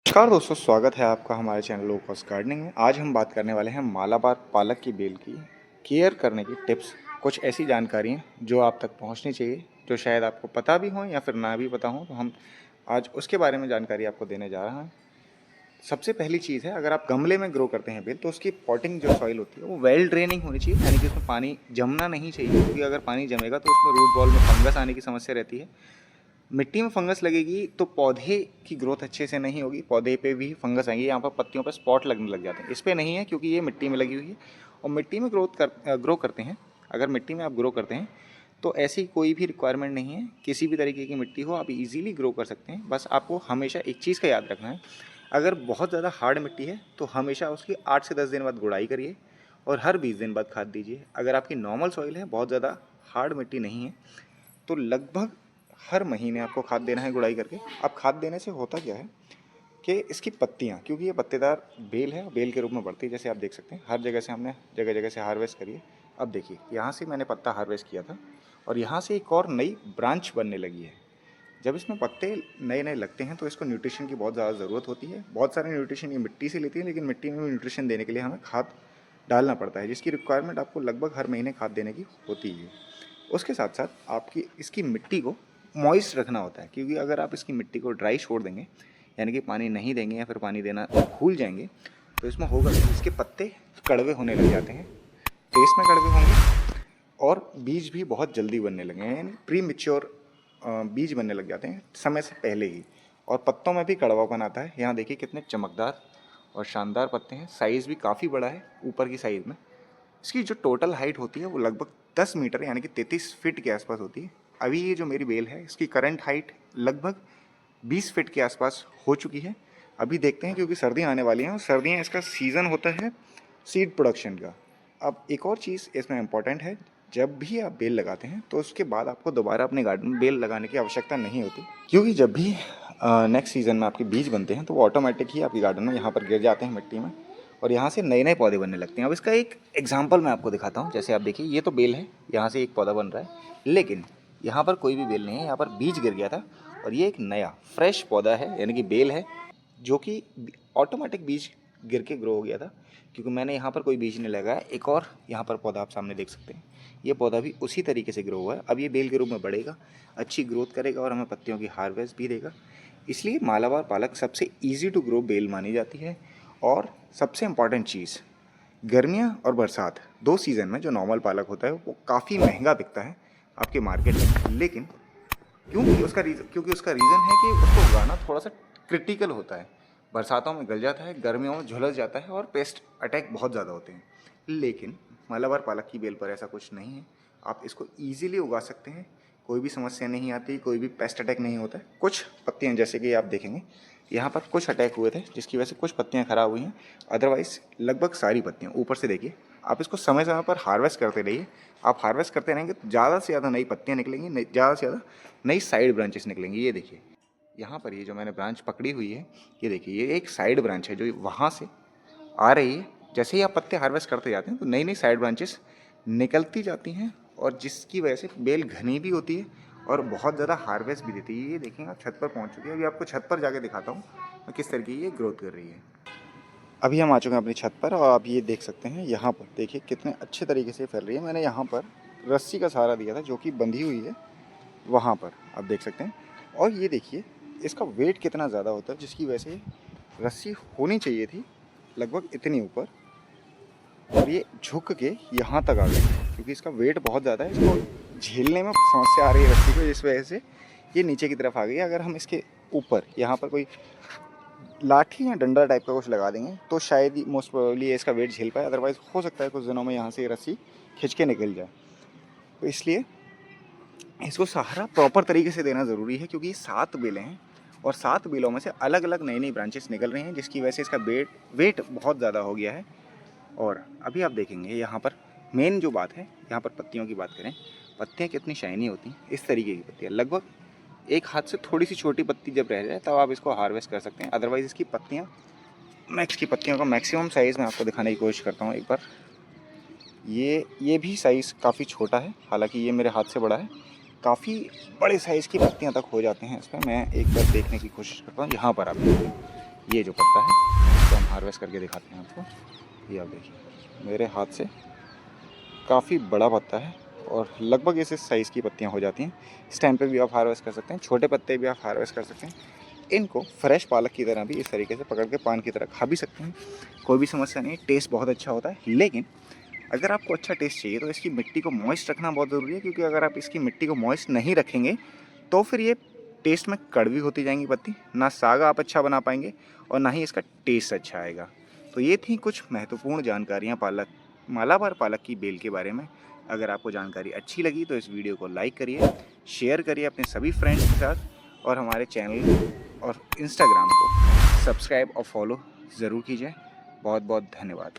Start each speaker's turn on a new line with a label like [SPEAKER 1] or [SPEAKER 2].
[SPEAKER 1] नमस्कार दोस्तों, स्वागत है आपका हमारे चैनल लो कॉस्ट गार्डनिंग में। आज हम बात करने वाले हैं मालाबार पालक की बेल की केयर करने की टिप्स। कुछ ऐसी जानकारियाँ जो आप तक पहुंचनी चाहिए, जो शायद आपको पता भी हो या फिर ना भी पता हो, तो हम आज उसके बारे में जानकारी आपको देने जा रहे हैं। सबसे पहली चीज़ है, अगर आप गमले में ग्रो करते हैं बेल, तो उसकी पॉटिंग जो सॉइल होती है वो वेल ड्रेनिंग होनी चाहिए, यानी कि उसमें पानी जमना नहीं चाहिए, क्योंकि अगर पानी जमेगा तो उसमें रूट बॉल में फंगस आने की समस्या रहती है। मिट्टी में फंगस लगेगी तो पौधे की ग्रोथ अच्छे से नहीं होगी, पौधे पे भी फंगस आएंगी। यहाँ पर पत्तियों पर स्पॉट लगने लग जाते हैं। इस पे नहीं है, क्योंकि ये मिट्टी में लगी हुई है और मिट्टी में ग्रो करते हैं। अगर मिट्टी में आप ग्रो करते हैं तो ऐसी कोई भी रिक्वायरमेंट नहीं है, किसी भी तरीके की मिट्टी हो आप इजीली ग्रो कर सकते हैं। बस आपको हमेशा एक चीज़ का याद रखना है, अगर बहुत ज़्यादा हार्ड मिट्टी है तो हमेशा उसकी 8 से 10 दिन बाद गुड़ाई करिए और हर 20 दिन बाद खाद दीजिए। अगर आपकी नॉर्मल सॉइल है, बहुत ज़्यादा हार्ड मिट्टी नहीं है, तो लगभग हर महीने आपको खाद देना है गुड़ाई करके। अब खाद देने से होता क्या है कि इसकी पत्तियाँ, क्योंकि ये पत्तेदार बेल है, बेल के रूप में बढ़ती है, जैसे आप देख सकते हैं हर जगह से हमने जगह जगह से हार्वेस्ट करी है। अब देखिए, यहाँ से मैंने पत्ता हार्वेस्ट किया था और यहाँ से एक और नई ब्रांच बनने लगी है। जब इसमें पत्ते नए नए लगते हैं तो इसको न्यूट्रिशन की बहुत ज़्यादा ज़रूरत होती है। बहुत सारे न्यूट्रिशन ये मिट्टी से लेती है, लेकिन मिट्टी में भी न्यूट्रिशन देने के लिए हमें खाद डालना पड़ता है, जिसकी रिक्वायरमेंट आपको लगभग हर महीने खाद देने की होती है। उसके साथ साथ आपकी इसकी मिट्टी को मॉइस्ट रखना होता है, क्योंकि अगर आप इसकी मिट्टी को ड्राई छोड़ देंगे, यानी कि पानी नहीं देंगे या फिर पानी देना भूल जाएंगे, तो इसमें होगा कि इसके पत्ते कड़वे होने लग जाते हैं, टेस्ट में कड़वे होंगे और बीज भी बहुत जल्दी बनने लगे हैं, यानी प्री मिच्योर बीज बनने लग जाते हैं समय से पहले ही। और पत्तों में भी कड़वापन आता है। यहाँ देखिए कितने चमकदार और शानदार पत्ते हैं, साइज़ भी काफ़ी बड़ा है ऊपर की साइज़ में। इसकी जो टोटल हाइट होती है वो लगभग 10 मीटर यानी कि 33 फीट के आसपास होती है। अभी ये जो मेरी बेल है, इसकी करंट हाइट लगभग 20 फीट के आसपास हो चुकी है। अभी देखते हैं, क्योंकि सर्दियाँ आने वाली हैं और सर्दियाँ इसका सीज़न होता है सीड प्रोडक्शन का। अब एक और चीज़ इसमें इम्पॉर्टेंट है, जब भी आप बेल लगाते हैं तो उसके बाद आपको दोबारा अपने गार्डन में बेल लगाने की आवश्यकता नहीं होती, क्योंकि जब भी नेक्स्ट सीज़न में आपके बीज बनते हैं तो वो ऑटोमेटिक ही आपके गार्डन में यहाँ पर गिर जाते हैं मिट्टी में और यहाँ से नए नए पौधे बनने लगते हैं। अब इसका एक एग्जांपल मैं आपको दिखाता हूँ। जैसे आप देखिए, ये तो बेल है, यहाँ से एक पौधा बन रहा है, लेकिन यहाँ पर कोई भी बेल नहीं है, यहाँ पर बीज गिर गया था और ये एक नया फ्रेश पौधा है, यानी कि बेल है, जो कि ऑटोमेटिक बीज गिर के ग्रो हो गया था, क्योंकि मैंने यहाँ पर कोई बीज नहीं लगाया। एक और यहाँ पर पौधा आप सामने देख सकते हैं, ये पौधा भी उसी तरीके से ग्रो हुआ है। अब ये बेल के रूप में बढ़ेगा, अच्छी ग्रोथ करेगा और हमें पत्तियों की हार्वेस्ट भी देगा। इसलिए मालाबार पालक सबसे ईजी टू ग्रो बेल मानी जाती है। और सबसे इम्पॉर्टेंट चीज़, गर्मियाँ और बरसात दो सीज़न में जो नॉर्मल पालक होता है वो काफ़ी महंगा बिकता है आपके मार्केट में, लेकिन क्योंकि उसका रीज़न है कि उसको उगाना थोड़ा सा क्रिटिकल होता है। बरसातों में गल जाता है, गर्मियों में झुलस जाता है और पेस्ट अटैक बहुत ज़्यादा होते हैं। लेकिन मालाबार पालक की बेल पर ऐसा कुछ नहीं है, आप इसको ईजिली उगा सकते हैं, कोई भी समस्या नहीं आती, कोई भी पेस्ट अटैक नहीं होता है। कुछ पत्तियाँ, जैसे कि आप देखेंगे यहाँ पर कुछ अटैक हुए थे, जिसकी वजह से कुछ पत्तियाँ खराब हुई हैं, अदरवाइज़ लगभग सारी पत्तियाँ ऊपर से देखिए। आप इसको समय समय पर हार्वेस्ट करते रहिए। आप हार्वेस्ट करते रहेंगे तो ज़्यादा से ज़्यादा नई पत्तियाँ निकलेंगी, ज़्यादा से ज़्यादा नई साइड ब्रांचेस निकलेंगी। ये देखिए, यहाँ पर ये जो मैंने ब्रांच पकड़ी हुई है, ये देखिए, ये एक साइड ब्रांच है जो वहाँ से आ रही है। जैसे ही आप पत्ते हार्वेस्ट करते जाते हैं तो नई नई साइड ब्रांचेस निकलती जाती हैं, और जिसकी वजह से बेल घनी भी होती है और बहुत ज़्यादा हार्वेस्ट भी देती है। ये देखेंगे, आप छत पर पहुँच चुकी है। अभी आपको छत पर जाके दिखाता हूँ मैं किस तरीके की ये ग्रोथ कर रही है। अभी हम आ चुके हैं अपनी छत पर और आप ये देख सकते हैं, यहाँ पर देखिए कितने अच्छे तरीके से फैल रही है। मैंने यहाँ पर रस्सी का सहारा दिया था, जो कि बंधी हुई है वहाँ पर, आप देख सकते हैं। और ये देखिए इसका वेट कितना ज़्यादा होता है, जिसकी वजह से रस्सी होनी चाहिए थी लगभग इतनी ऊपर, और ये झुक के यहाँ तक आ गई, क्योंकि इसका वेट बहुत ज़्यादा है। इसको झेलने में समस्या आ रही है रस्सी को, जिस वजह से ये नीचे की तरफ आ गई। अगर हम इसके ऊपर यहाँ पर कोई लाठी या डंडा टाइप का कुछ लगा देंगे तो शायद ही मोस्ट प्रोबेबली इसका वेट झेल पाए, अदरवाइज़ हो सकता है कुछ दिनों में यहाँ से ये रस्सी खिंच के निकल जाए। तो इसलिए इसको सहारा प्रॉपर तरीके से देना ज़रूरी है, क्योंकि 7 बेलें हैं और 7 बेलों में से अलग अलग नई नई ब्रांचेस निकल रही हैं, जिसकी वजह से इसका वेट बहुत ज़्यादा हो गया है। और अभी आप देखेंगे यहाँ पर मेन जो बात है, यहाँ पर पत्तियों की बात करें, पत्तियाँ कितनी शाइनी होती हैं। इस तरीके की पत्तियाँ लगभग एक हाथ से थोड़ी सी छोटी पत्ती जब रह जाए तब आप इसको हार्वेस्ट कर सकते हैं। अदरवाइज़ इसकी पत्तियाँ, मैं इसकी पत्तियों का मैक्सिमम साइज़ मैं आपको दिखाने की कोशिश करता हूँ एक बार। ये भी साइज़ काफ़ी छोटा है, हालांकि ये मेरे हाथ से बड़ा है। काफ़ी बड़े साइज़ की पत्तियाँ तक हो जाते हैं इसमें। मैं एक बार देखने की कोशिश करता हूँ। यहाँ पर आप देखिए, ये जो पत्ता है तो हम हार्वेस्ट करके दिखाते हैं आपको। ये आप देखिए मेरे हाथ से काफ़ी बड़ा पत्ता है और लगभग इस साइज़ की पत्तियाँ हो जाती हैं। इस टाइम पे भी आप हार्वेस्ट कर सकते हैं, छोटे पत्ते भी आप हार्वेस्ट कर सकते हैं। इनको फ्रेश पालक की तरह भी इस तरीके से पकड़ के पान की तरह खा भी सकते हैं, कोई भी समस्या नहीं, टेस्ट बहुत अच्छा होता है। लेकिन अगर आपको अच्छा टेस्ट चाहिए तो इसकी मिट्टी को मॉइस्ट रखना बहुत ज़रूरी है, क्योंकि अगर आप इसकी मिट्टी को मॉइस्ट नहीं रखेंगे तो फिर ये टेस्ट में कड़वी होती जाएंगी पत्ती, ना साग आप अच्छा बना पाएंगे और ना ही इसका टेस्ट अच्छा आएगा। तो ये थी कुछ महत्वपूर्ण जानकारियाँ मालाबार पालक की बेल के बारे में। अगर आपको जानकारी अच्छी लगी तो इस वीडियो को लाइक करिए, शेयर करिए अपने सभी फ्रेंड्स के साथ और हमारे चैनल और इंस्टाग्राम को सब्सक्राइब और फॉलो ज़रूर कीजिए। बहुत बहुत धन्यवाद।